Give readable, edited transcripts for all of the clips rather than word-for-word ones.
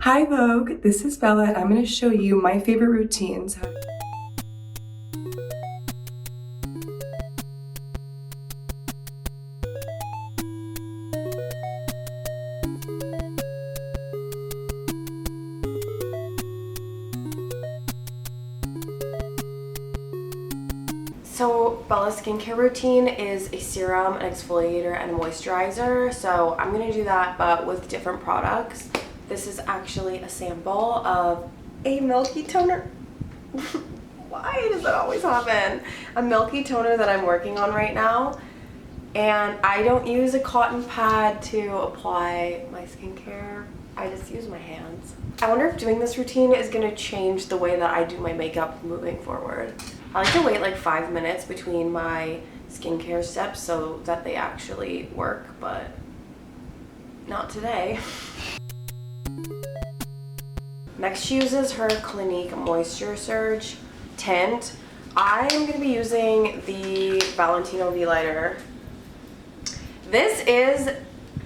Hi Vogue, this is Bella and I'm going to show you my favorite routines. So Bella's skincare routine is a serum, an exfoliator, and a moisturizer. So I'm going to do that but with different products. This is actually a sample of a milky toner. Why does that always happen? A milky toner that I'm working on right now. And I don't use a cotton pad to apply my skincare. I just use my hands. I wonder if doing this routine is going to change the way that I do my makeup moving forward. I like to wait like 5 minutes between my skincare steps so that they actually work, but not today. Next, she uses her Clinique Moisture Surge tint. I am going to be using the Valentino V Lighter. This is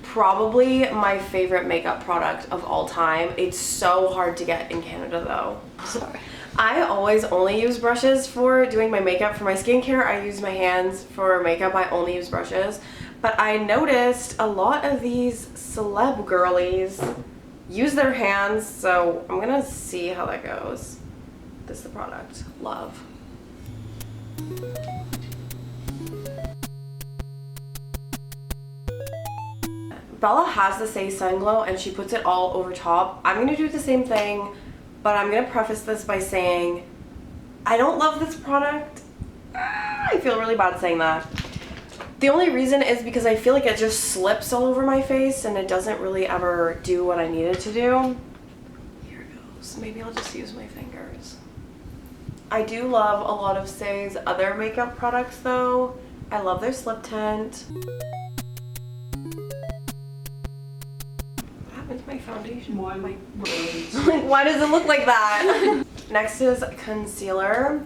probably my favorite makeup product of all time. It's so hard to get in Canada though. Sorry. I always only use brushes for doing my makeup. For my skincare, I use my hands. For makeup, I only use brushes. But I noticed a lot of these celeb girlies use their hands, so I'm gonna see how that goes. This is the product. Love. Bella has the Say Sun Glow and she puts it all over top. I'm gonna do the same thing, but I'm gonna preface this by saying I don't love this product. I feel really bad saying that. The only reason is because I feel like it just slips all over my face and it doesn't really ever do what I need it to do. Here it goes. Maybe I'll just use my fingers. I do love a lot of Say's other makeup products though. I love their slip tint. What happened to my foundation? Why does it look like that? Next is concealer.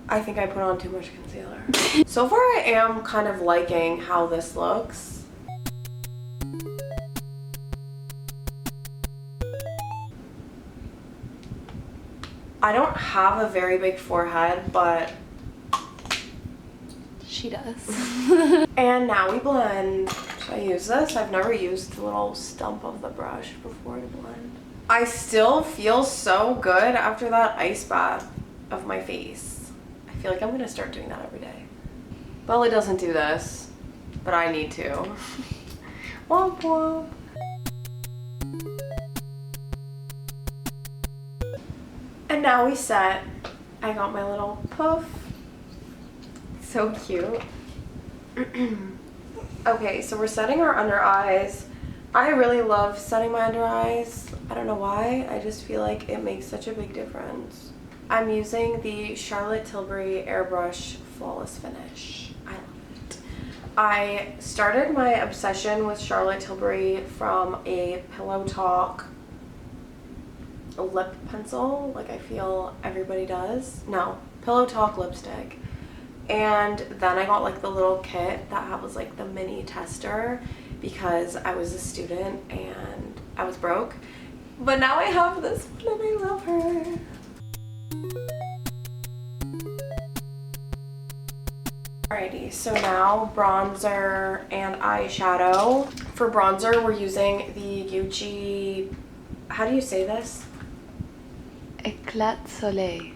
I think I put on too much concealer. So far I am kind of liking how this looks. I don't have a very big forehead, but She does. and now we blend. Should I use this? I've never used the little stump of the brush before to blend. I still feel so good after that ice bath of my face. I feel like I'm gonna start doing that every day. Bella doesn't do this, but I need to. Womp womp. And now we set. I got my little puff. So cute. Okay, so we're setting our under eyes. I really love setting my under eyes. I don't know why. I just feel like it makes such a big difference. I'm using the Charlotte Tilbury Airbrush Flawless Finish. I love it. I started my obsession with Charlotte Tilbury from a Pillow Talk lip pencil, like I feel everybody does. No, Pillow Talk lipstick. And then I got like the little kit that was like the mini tester because I was a student and I was broke. But now I have this one and I love her. Alrighty, so now bronzer and eyeshadow. For bronzer, we're using the Gucci, how do you say this? Éclat Soleil.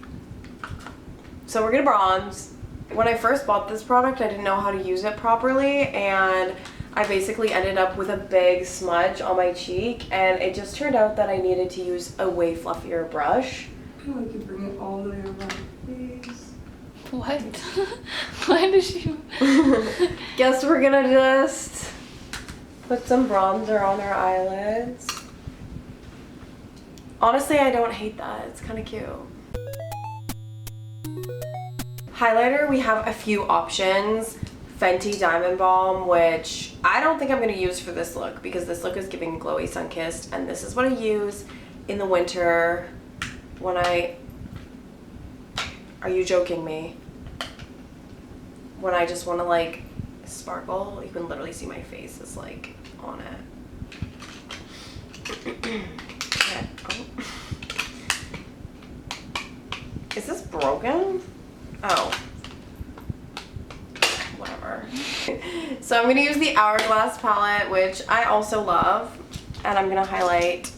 So we're gonna bronze. When I first bought this product, I didn't know how to use it properly, and I basically ended up with a big smudge on my cheek, and it just turned out that I needed to use a way fluffier brush. I feel like you bring it all the way around my face. What? Why does you? Guess we're gonna just put some bronzer on our eyelids. Honestly, I don't hate that. It's kind of cute. Highlighter, we have a few options. Fenty Diamond Balm, which I don't think I'm going to use for this look because this look is giving glowy sun-kissed, and this is what I use in the winter when I... Are you joking me? When I just want to like sparkle, you can literally see my face is like on it. Okay. Oh. Is this broken? Oh. Whatever. So I'm going to use the Hourglass palette, which I also love. And I'm going to highlight,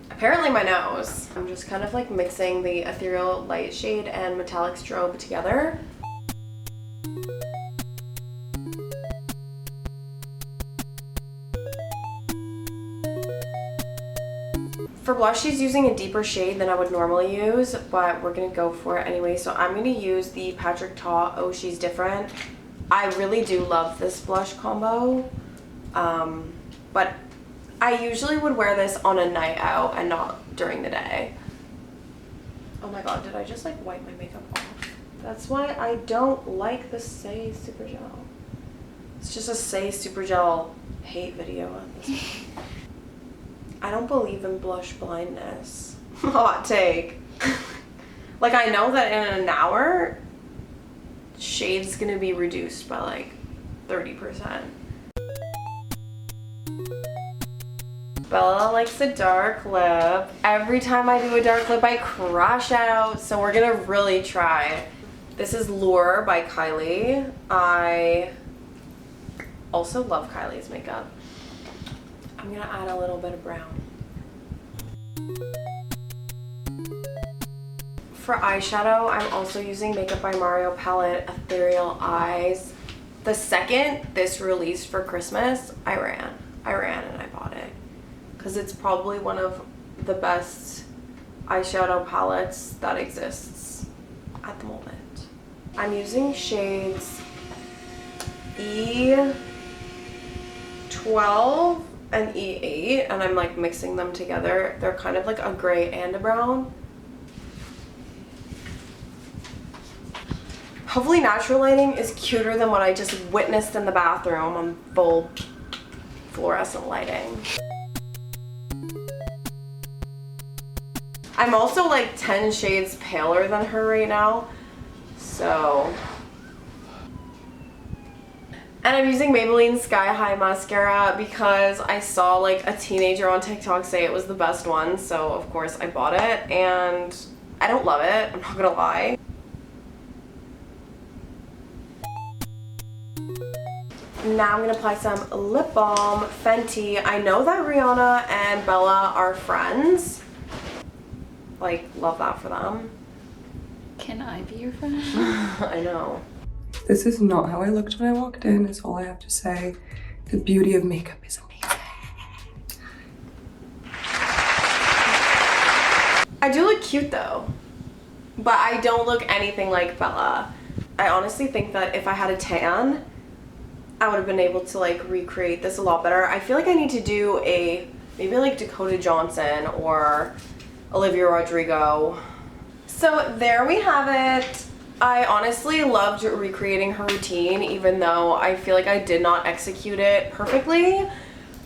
apparently, my nose. I'm just kind of like mixing the ethereal light shade and metallic strobe together. For blush, she's using a deeper shade than I would normally use, but we're gonna go for it anyway. So I'm gonna use the Patrick Ta Oh She's Different. I really do love this blush combo, but I usually would wear this on a night out and not during the day. Oh my god, did I just like wipe my makeup off? That's why I don't like the Say Super Gel. It's just a Say Super Gel hate video at this point. I don't believe in blush blindness. Hot take. Like, I know that in an hour, shade's gonna be reduced by like 30%. Bella likes a dark lip. Every time I do a dark lip, I crash out, so we're gonna really try. This is Lure by Kylie. I also love Kylie's makeup. I'm gonna add a little bit of brown. For eyeshadow, I'm also using Makeup by Mario palette Ethereal Eyes. The second this released for Christmas, I ran and I bought it. Because it's probably one of the best eyeshadow palettes that exists at the moment. I'm using shades E12 and E8, and I'm like mixing them together. They're kind of like a gray and a brown. Hopefully natural lighting is cuter than what I just witnessed in the bathroom on full fluorescent lighting. I'm also like 10 shades paler than her right now, so. And I'm using Maybelline Sky High Mascara because I saw like a teenager on TikTok say it was the best one, so of course I bought it, and I don't love it, I'm not gonna lie. Now I'm gonna apply some lip balm, Fenty. I know that Rihanna and Bella are friends. Like, love that for them. Can I be your friend? I know. This is not how I looked when I walked in, is all I have to say. The beauty of makeup is amazing. I do look cute though, but I don't look anything like Bella. I honestly think that if I had a tan, I would have been able to like recreate this a lot better. I feel like I need to do a, maybe like Dakota Johnson or Olivia Rodrigo. So there we have it. I honestly loved recreating her routine, even though I feel like I did not execute it perfectly.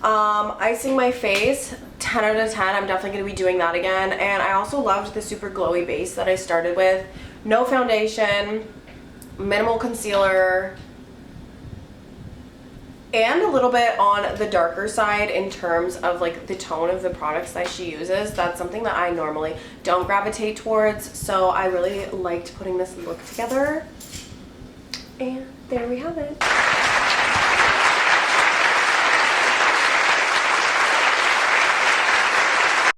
Icing my face, 10 out of 10. I'm definitely gonna be doing that again. And I also loved the super glowy base that I started with. No foundation, minimal concealer, and a little bit on the darker side in terms of like the tone of the products that she uses. That's something that I normally don't gravitate towards, so I really liked putting this look together. And there we have it.